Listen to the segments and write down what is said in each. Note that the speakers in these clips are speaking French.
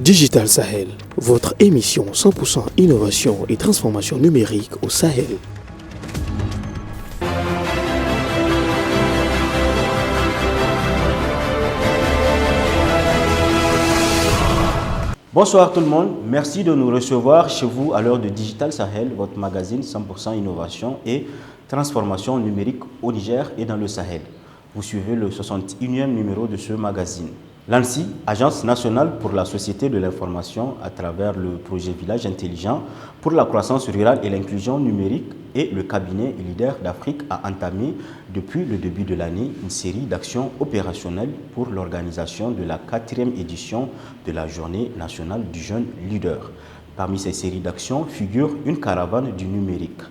Digital Sahel, votre émission 100% innovation et transformation numérique au Sahel. Bonsoir tout le monde, merci de nous recevoir chez vous à l'heure de Digital Sahel, votre magazine 100% innovation et transformation numérique au Niger et dans le Sahel. Vous suivez le 61e numéro de ce magazine. L'ANSI, Agence nationale pour la société de l'information à travers le projet Village intelligent pour la croissance rurale et l'inclusion numérique et le cabinet leader d'Afrique a entamé depuis le début de l'année une série d'actions opérationnelles pour l'organisation de la 4e édition de la Journée nationale du jeune leader. Parmi ces séries d'actions figure une caravane du numérique.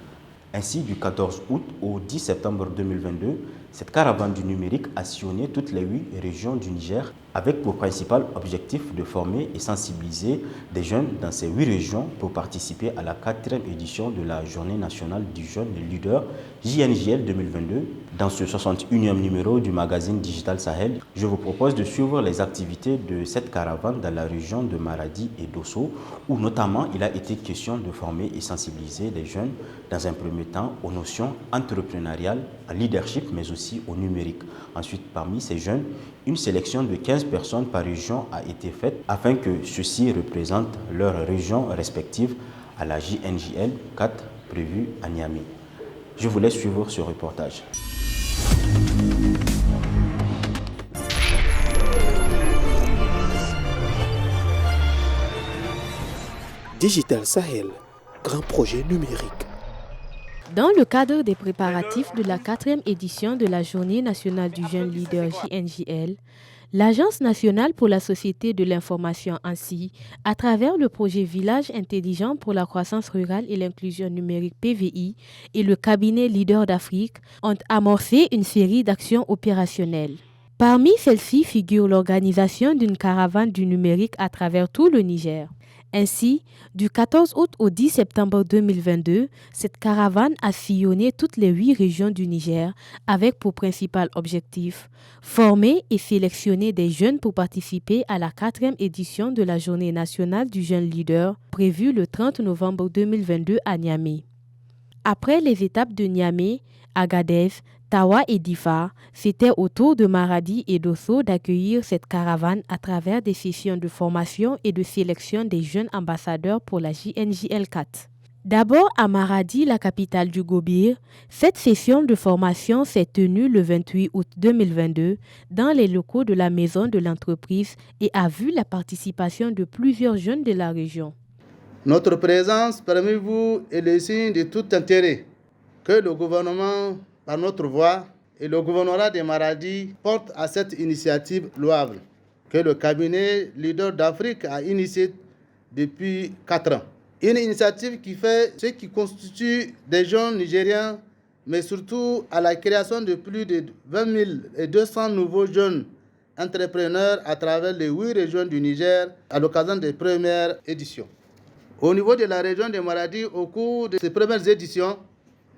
Ainsi, du 14 août au 10 septembre 2022, cette caravane du numérique a sillonné toutes les 8 régions du Niger avec pour principal objectif de former et sensibiliser des jeunes dans ces 8 régions pour participer à la 4e édition de la Journée nationale du jeune leader JNJL 2022. Dans ce 61e numéro du magazine Digital Sahel, je vous propose de suivre les activités de cette caravane dans la région de Maradi et d'Osso, où notamment il a été question de former et sensibiliser des jeunes dans un premier temps aux notions entrepreneuriales, à leadership, mais aussi au numérique. Ensuite, parmi ces jeunes, une sélection de 15 personnes par région a été faite afin que ceux-ci représentent leurs régions respectives à la JNJL 4 prévue à Niamey. Je vous laisse suivre ce reportage. Digital Sahel, grand projet numérique. Dans le cadre des préparatifs de la 4e édition de la Journée nationale du jeune leader JNJL, l'Agence nationale pour la société de l'information ANSI, à travers le projet Village intelligent pour la croissance rurale et l'inclusion numérique PVI et le cabinet leader d'Afrique, ont amorcé une série d'actions opérationnelles. Parmi celles-ci figure l'organisation d'une caravane du numérique à travers tout le Niger. Ainsi, du 14 août au 10 septembre 2022, cette caravane a sillonné toutes les 8 régions du Niger avec pour principal objectif former et sélectionner des jeunes pour participer à la 4e édition de la Journée nationale du jeune leader prévue le 30 novembre 2022 à Niamey. Après les étapes de Niamey, Agadez, Tawa et Difa, c'était au tour de Maradi et d'Osso d'accueillir cette caravane à travers des sessions de formation et de sélection des jeunes ambassadeurs pour la JNJL 4. D'abord à Maradi, la capitale du Gobir, cette session de formation s'est tenue le 28 août 2022 dans les locaux de la maison de l'entreprise et a vu la participation de plusieurs jeunes de la région. Notre présence parmi vous est le signe de tout intérêt que le gouvernement, par notre voix, et le gouvernorat de Maradi portent à cette initiative louable que le cabinet leader d'Afrique a initiée depuis 4 ans. Une initiative qui fait ce qui constitue des jeunes Nigériens, mais surtout à la création de plus de 20 200 nouveaux jeunes entrepreneurs à travers les 8 régions du Niger à l'occasion des premières éditions. Au niveau de la région de Maradi, au cours de ces premières éditions,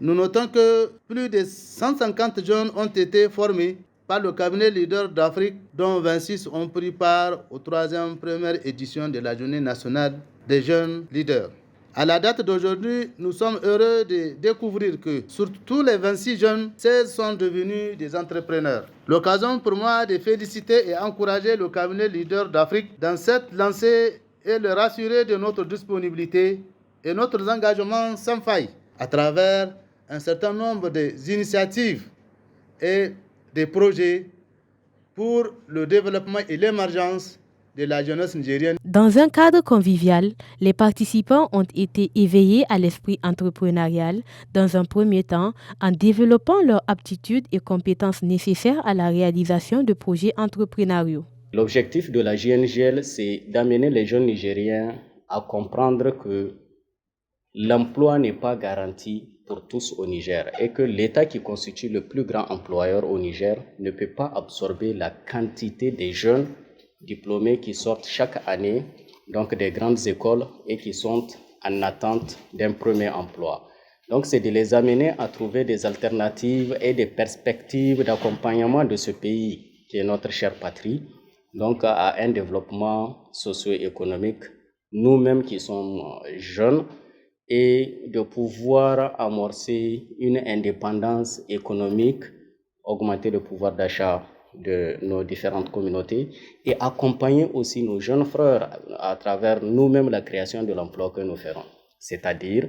nous notons que plus de 150 jeunes ont été formés par le cabinet leader d'Afrique, dont 26 ont pris part aux 3e première édition de la Journée nationale des jeunes leaders. À la date d'aujourd'hui, nous sommes heureux de découvrir que sur tous les 26 jeunes, 16 sont devenus des entrepreneurs. L'occasion pour moi de féliciter et encourager le cabinet leader d'Afrique dans cette lancée et le rassurer de notre disponibilité et notre engagement sans faille à travers un certain nombre d'initiatives et des projets pour le développement et l'émergence de la jeunesse nigérienne. Dans un cadre convivial, les participants ont été éveillés à l'esprit entrepreneurial dans un premier temps en développant leurs aptitudes et compétences nécessaires à la réalisation de projets entrepreneuriaux. L'objectif de la JNGL, c'est d'amener les jeunes Nigériens à comprendre que l'emploi n'est pas garanti pour tous au Niger et que l'État qui constitue le plus grand employeur au Niger ne peut pas absorber la quantité des jeunes diplômés qui sortent chaque année donc des grandes écoles et qui sont en attente d'un premier emploi. Donc, c'est de les amener à trouver des alternatives et des perspectives d'accompagnement de ce pays qui est notre chère patrie, donc à un développement socio-économique, nous-mêmes qui sommes jeunes, et de pouvoir amorcer une indépendance économique, augmenter le pouvoir d'achat de nos différentes communautés et accompagner aussi nos jeunes frères à travers nous-mêmes la création de l'emploi que nous ferons, c'est-à-dire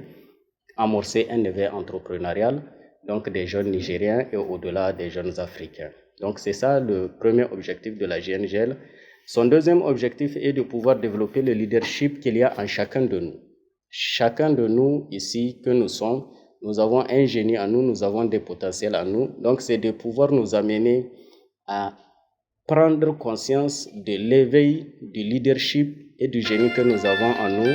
amorcer un éveil entrepreneurial, donc des jeunes Nigériens et au-delà des jeunes Africains. Donc c'est ça le premier objectif de la GNGL. Son deuxième objectif est de pouvoir développer le leadership qu'il y a en chacun de nous. Chacun de nous ici que nous sommes, nous avons un génie en nous, nous avons des potentiels en nous. Donc c'est de pouvoir nous amener à prendre conscience de l'éveil, du leadership et du génie que nous avons en nous.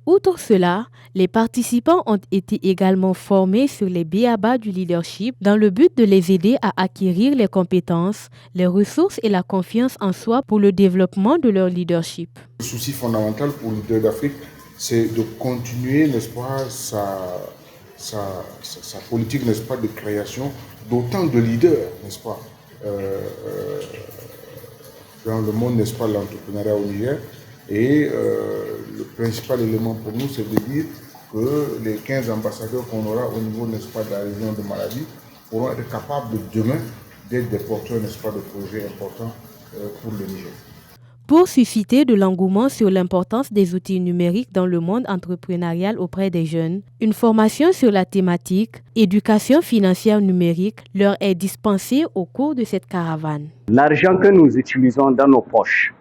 Outre cela, les participants ont été également formés sur les b.a.-ba du leadership dans le but de les aider à acquérir les compétences, les ressources et la confiance en soi pour le développement de leur leadership. Le souci fondamental pour le leader d'Afrique, c'est de continuer, n'est-ce pas, sa politique, n'est-ce pas, de création d'autant de leaders, n'est-ce pas, dans le monde, n'est-ce pas, l'entrepreneuriat au Niger. Et le principal élément pour nous, c'est de dire que les 15 ambassadeurs qu'on aura au niveau, n'est-ce pas, de la région de Maradi pourront être capables demain d'être des porteurs, n'est-ce pas, de projets importants pour le Niger. Pour susciter de l'engouement sur l'importance des outils numériques dans le monde entrepreneurial auprès des jeunes, une formation sur la thématique « Éducation financière numérique » leur est dispensée au cours de cette caravane. L'argent que nous utilisons dans nos poches,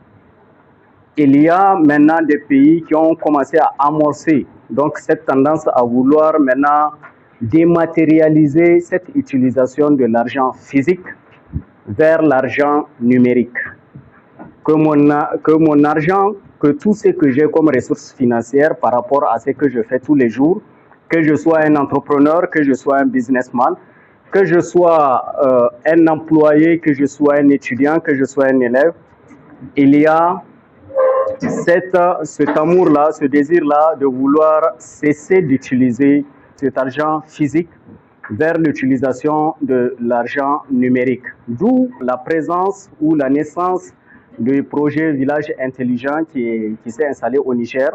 il y a maintenant des pays qui ont commencé à amorcer donc cette tendance à vouloir maintenant dématérialiser cette utilisation de l'argent physique vers l'argent numérique. Que mon argent, que tout ce que j'ai comme ressources financières par rapport à ce que je fais tous les jours, que je sois un entrepreneur, que je sois un businessman, que je sois un employé, que je sois un étudiant, que je sois un élève, il y a cet amour-là, ce désir-là de vouloir cesser d'utiliser cet argent physique vers l'utilisation de l'argent numérique. D'où la présence ou la naissance du projet Village Intelligent qui s'est installé au Niger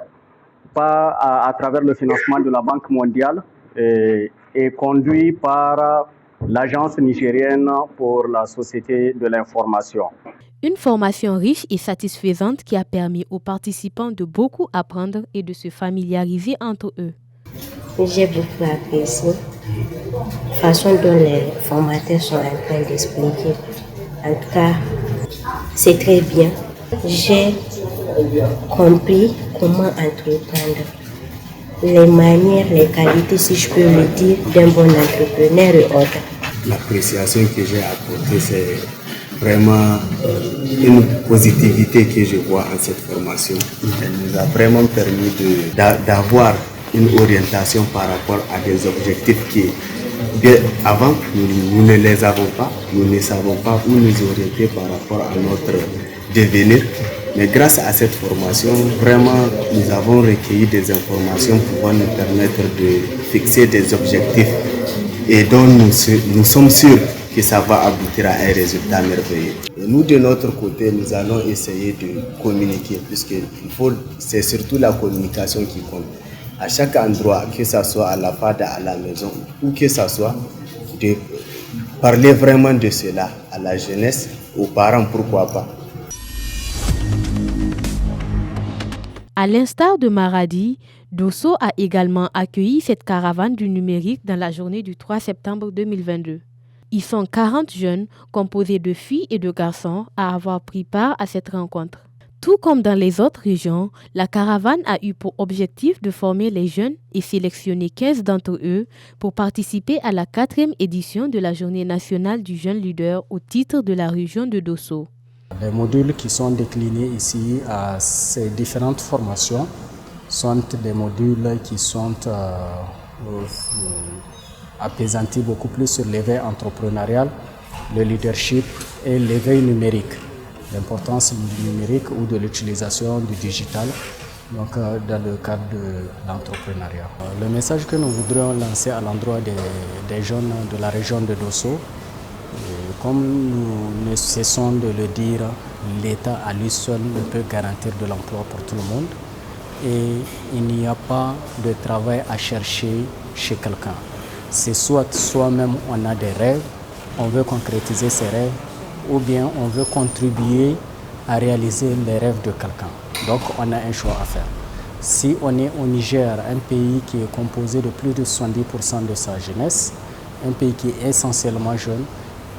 à travers le financement de la Banque mondiale et conduit par l'Agence nigérienne pour la société de l'information. Une formation riche et satisfaisante qui a permis aux participants de beaucoup apprendre et de se familiariser entre eux. J'ai beaucoup apprécié la façon dont les formateurs sont en train d'expliquer. En tout cas, c'est très bien. J'ai compris comment entreprendre, les manières, les qualités, si je peux le dire, d'un bon entrepreneur et autres. L'appréciation que j'ai apportée, c'est vraiment une positivité que je vois en cette formation. Elle nous a vraiment permis d'avoir une orientation par rapport à des objectifs qui, avant, nous ne les avons pas, nous ne savons pas où nous orienter par rapport à notre devenir. Mais grâce à cette formation, vraiment, nous avons recueilli des informations pouvant nous permettre de fixer des objectifs et dont nous sommes sûrs que ça va aboutir à un résultat merveilleux. Et nous, de notre côté, nous allons essayer de communiquer, puisque c'est surtout la communication qui compte. À chaque endroit, que ce soit à la FADA, à la maison, ou que ce soit, de parler vraiment de cela à la jeunesse, aux parents, pourquoi pas. À l'instar de Maradi, Dosso a également accueilli cette caravane du numérique dans la journée du 3 septembre 2022. Ils sont 40 jeunes, composés de filles et de garçons, à avoir pris part à cette rencontre. Tout comme dans les autres régions, la caravane a eu pour objectif de former les jeunes et sélectionner 15 d'entre eux pour participer à la 4e édition de la Journée nationale du jeune leader au titre de la région de Dosso. Les modules qui sont déclinés ici à ces différentes formations sont des modules qui sont apaisantis beaucoup plus sur l'éveil entrepreneurial, le leadership et l'éveil numérique. l'importance du numérique ou de l'utilisation du digital donc, dans le cadre de l'entrepreneuriat. Le message que nous voudrions lancer à l'endroit des jeunes de la région de Dosso, comme nous ne cessons de le dire, l'État à lui seul ne peut garantir de l'emploi pour tout le monde et il n'y a pas de travail à chercher chez quelqu'un. C'est soit soi-même on a des rêves, on veut concrétiser ses rêves ou bien on veut contribuer à réaliser les rêves de quelqu'un. Donc on a un choix à faire. Si on est au Niger, un pays qui est composé de plus de 70% de sa jeunesse, un pays qui est essentiellement jeune,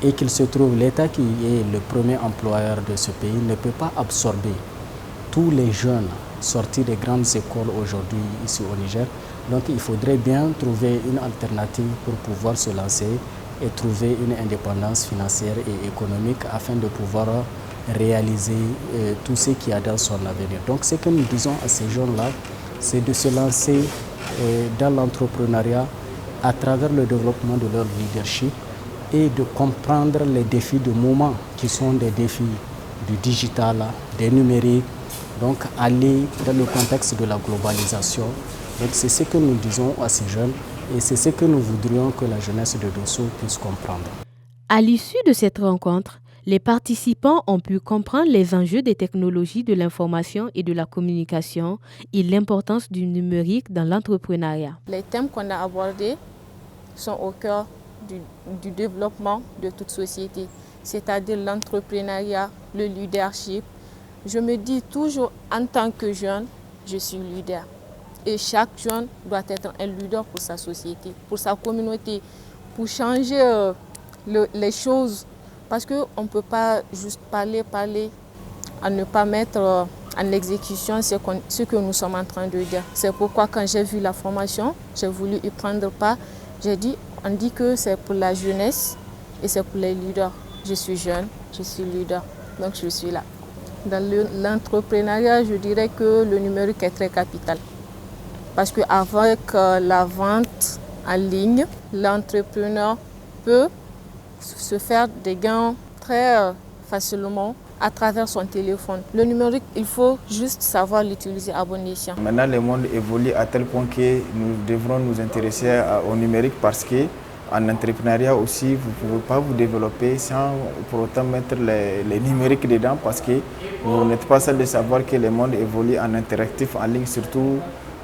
et qu'il se trouve l'État qui est le premier employeur de ce pays ne peut pas absorber tous les jeunes sortis des grandes écoles aujourd'hui ici au Niger. Donc il faudrait bien trouver une alternative pour pouvoir se lancer et trouver une indépendance financière et économique afin de pouvoir réaliser tout ce qu'il y a dans son avenir. Donc ce que nous disons à ces jeunes-là, c'est de se lancer dans l'entrepreneuriat à travers le développement de leur leadership et de comprendre les défis du moment qui sont des défis du digital, des numériques, donc aller dans le contexte de la globalisation. Donc c'est ce que nous disons à ces jeunes et c'est ce que nous voudrions que la jeunesse de Dosso puisse comprendre. À l'issue de cette rencontre, les participants ont pu comprendre les enjeux des technologies de l'information et de la communication et l'importance du numérique dans l'entrepreneuriat. Les thèmes qu'on a abordés sont au cœur du développement de toute société, c'est-à-dire l'entrepreneuriat, le leadership. Je me dis toujours en tant que jeune, je suis leader. Et chaque jeune doit être un leader pour sa société, pour sa communauté, pour changer les choses. Parce qu'on ne peut pas juste parler, à ne pas mettre en exécution ce que nous sommes en train de dire. C'est pourquoi quand j'ai vu la formation, j'ai voulu y prendre part. J'ai dit, on dit que c'est pour la jeunesse et c'est pour les leaders. Je suis jeune, je suis leader, donc je suis là. Dans l'entrepreneuriat, je dirais que le numérique est très capital. Parce qu'avec la vente en ligne, l'entrepreneur peut se faire des gains très facilement à travers son téléphone. Le numérique, il faut juste savoir l'utiliser à bon escient. Maintenant, le monde évolue à tel point que nous devrons nous intéresser au numérique parce qu'en entrepreneuriat aussi, vous ne pouvez pas vous développer sans pour autant mettre les numériques dedans parce que vous n'êtes pas seul de savoir que le monde évolue en interactif, en ligne, surtout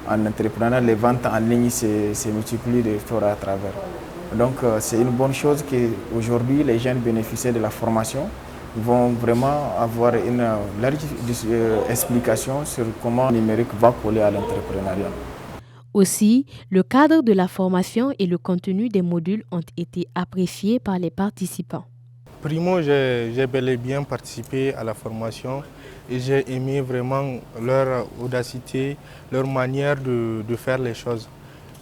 en entrepreneuriat, les ventes en ligne se multiplient de fort à travers. Donc c'est une bonne chose qu'aujourd'hui les jeunes bénéficient de la formation. Vont vraiment avoir une large explication sur comment le numérique va coller à l'entrepreneuriat. Aussi, le cadre de la formation et le contenu des modules ont été appréciés par les participants. Primo, j'ai bel et bien participé à la formation et j'ai aimé vraiment leur audacité, leur manière de faire les choses.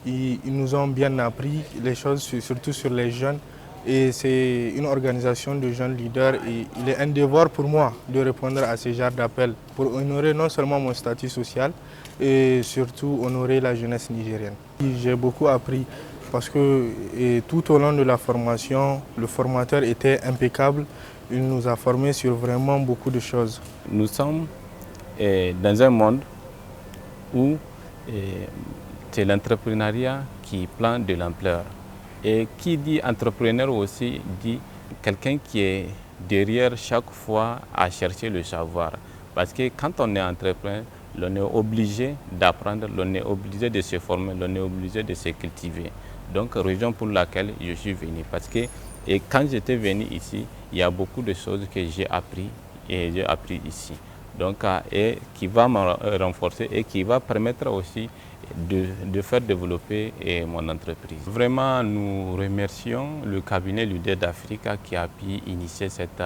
Ils nous ont bien appris les choses, surtout sur les jeunes. Et c'est une organisation de jeunes leaders et il est un devoir pour moi de répondre à ce genre d'appel pour honorer non seulement mon statut social et surtout honorer la jeunesse nigérienne. J'ai beaucoup appris parce que tout au long de la formation, le formateur était impeccable. Il nous a formés sur vraiment beaucoup de choses. Nous sommes dans un monde où c'est l'entrepreneuriat qui prend de l'ampleur. Et qui dit entrepreneur aussi dit quelqu'un qui est derrière chaque fois à chercher le savoir. Parce que quand on est entrepreneur, on est obligé d'apprendre, on est obligé de se former, on est obligé de se cultiver. Donc, raison pour laquelle je suis venu. Parce que quand j'étais venu ici, il y a beaucoup de choses que j'ai appris et j'ai appris ici. Donc, et qui va me renforcer et qui va permettre aussi de faire développer mon entreprise. Vraiment, nous remercions le cabinet Leader d'Africa qui a pu initier cette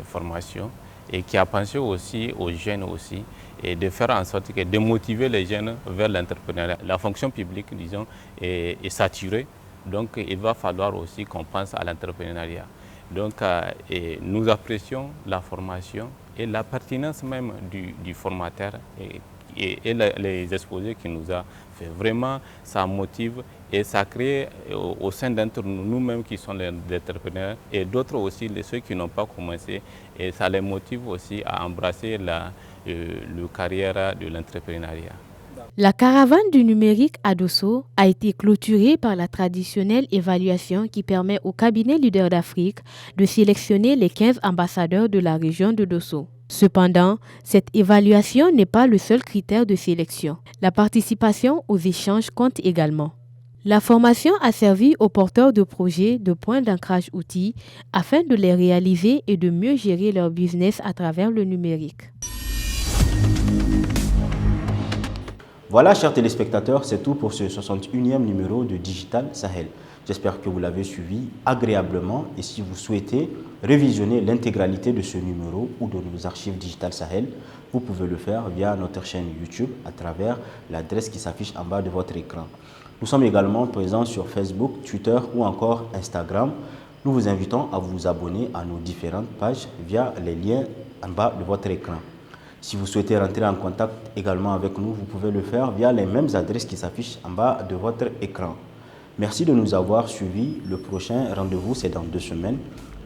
formation et qui a pensé aussi aux jeunes aussi et de faire en sorte de motiver les jeunes vers l'entrepreneuriat. La fonction publique, disons, est saturée, donc il va falloir aussi qu'on pense à l'entrepreneuriat. Donc, nous apprécions la formation et la pertinence même du formateur et les exposés qu'il nous a fait. Vraiment, ça motive et ça crée au sein d'entre nous-mêmes qui sont les entrepreneurs et d'autres aussi, ceux qui n'ont pas commencé, et ça les motive aussi à embrasser la carrière de l'entrepreneuriat. La caravane du numérique à Dosso a été clôturée par la traditionnelle évaluation qui permet au cabinet Leader d'Afrique de sélectionner les 15 ambassadeurs de la région de Dosso. Cependant, cette évaluation n'est pas le seul critère de sélection. La participation aux échanges compte également. La formation a servi aux porteurs de projets de points d'ancrage outils afin de les réaliser et de mieux gérer leur business à travers le numérique. Voilà, chers téléspectateurs, c'est tout pour ce 61e numéro de Digital Sahel. J'espère que vous l'avez suivi agréablement et si vous souhaitez révisionner l'intégralité de ce numéro ou de nos archives Digital Sahel, vous pouvez le faire via notre chaîne YouTube à travers l'adresse qui s'affiche en bas de votre écran. Nous sommes également présents sur Facebook, Twitter ou encore Instagram. Nous vous invitons à vous abonner à nos différentes pages via les liens en bas de votre écran. Si vous souhaitez rentrer en contact également avec nous, vous pouvez le faire via les mêmes adresses qui s'affichent en bas de votre écran. Merci de nous avoir suivis. Le prochain rendez-vous, c'est dans 2 semaines.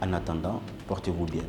En attendant, portez-vous bien.